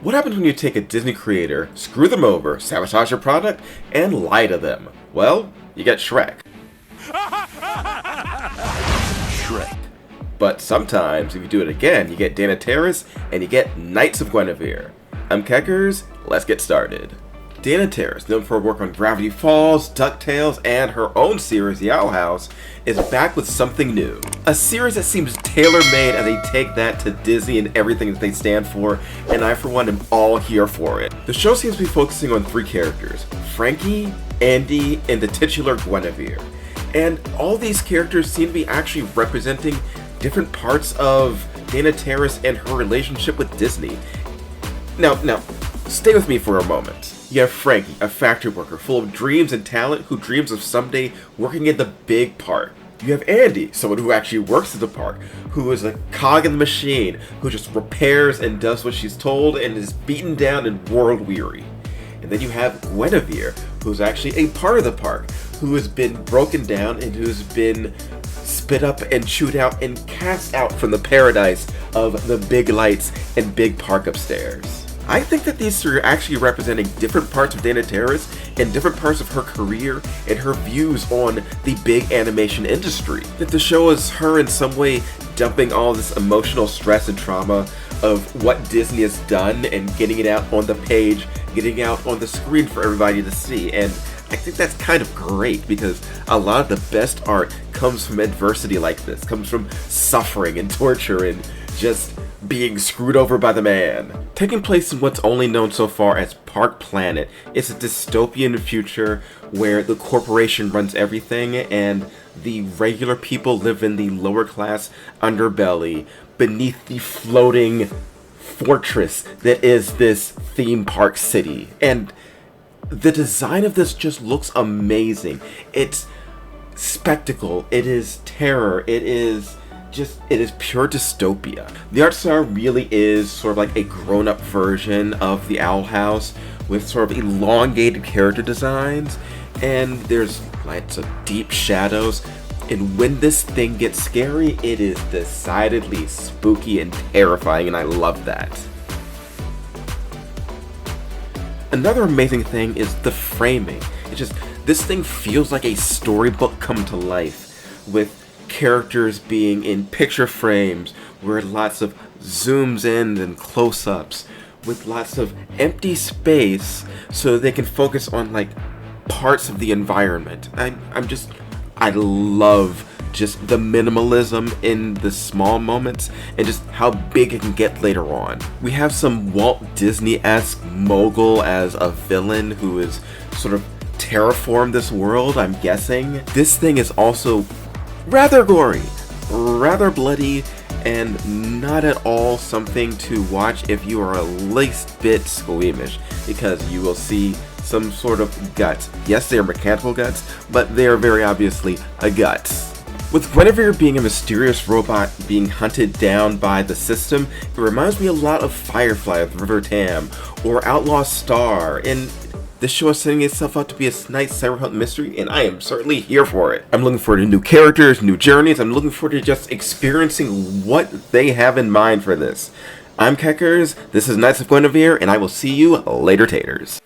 What happens when you take a Disney creator, screw them over, sabotage your product, and lie to them? Well, you get Shrek. Shrek. But sometimes, if you do it again, you get Terrace, and you get Knights of Guinevere. I'm Keckers, let's get started. Terrace, known for her work on Gravity Falls, DuckTales, and her own series, The Owl House, is back with something new. A series that seems tailor-made, and they take that to Disney and everything that they stand for, and I for one am all here for it. The show seems to be focusing on three characters, Frankie, Andy, and the titular Guinevere. And all these characters seem to be actually representing different parts of Terrace and her relationship with Disney. Now, stay with me for a moment. You have Frankie, a factory worker full of dreams and talent who dreams of someday working in the big park. You have Andy, someone who actually works at the park, who is a cog in the machine, who just repairs and does what she's told and is beaten down and world weary. And then you have Guinevere, who's actually a part of the park, who has been broken down and who's been spit up and chewed out and cast out from the paradise of the big lights and big park upstairs. I think that these three are actually representing different parts of Terrace and different parts of her career and her views on the big animation industry. That the show is her in some way dumping all this emotional stress and trauma of what Disney has done and getting it out on the page, getting it out on the screen for everybody to see. And I think that's kind of great because a lot of the best art comes from adversity like this, comes from suffering and torture and just being screwed over by the man. Taking place in what's only known so far as Park Planet, it's a dystopian future where the corporation runs everything and the regular people live in the lower class underbelly beneath the floating fortress that is this theme park city. And the design of this just looks amazing. It's spectacle, it is terror, it is pure dystopia. The art style really is sort of like a grown-up version of the Owl House with sort of elongated character designs, and there's lots of deep shadows, and when this thing gets scary, it is decidedly spooky and terrifying, and I love that. Another amazing thing is the framing. This thing feels like a storybook come to life, with characters being in picture frames where lots of zooms in and close-ups with lots of empty space so they can focus on like parts of the environment. I love just the minimalism in the small moments and just how big it can get later on. We have some Walt Disney-esque mogul as a villain who is sort of terraformed this world, I'm guessing. This thing is also rather gory, rather bloody, and not at all something to watch if you are a least bit squeamish, because you will see some sort of guts. Yes, they are mechanical guts, but they are very obviously a gut. With Guinevere being a mysterious robot being hunted down by the system, it reminds me a lot of Firefly of River Tam, or Outlaw Star, and this show is setting itself up to be a nice cyberpunk mystery, and I am certainly here for it. I'm looking forward to new characters, new journeys. I'm looking forward to just experiencing what they have in mind for this. I'm Keckers, this is Knights of Guinevere, and I will see you later, taters.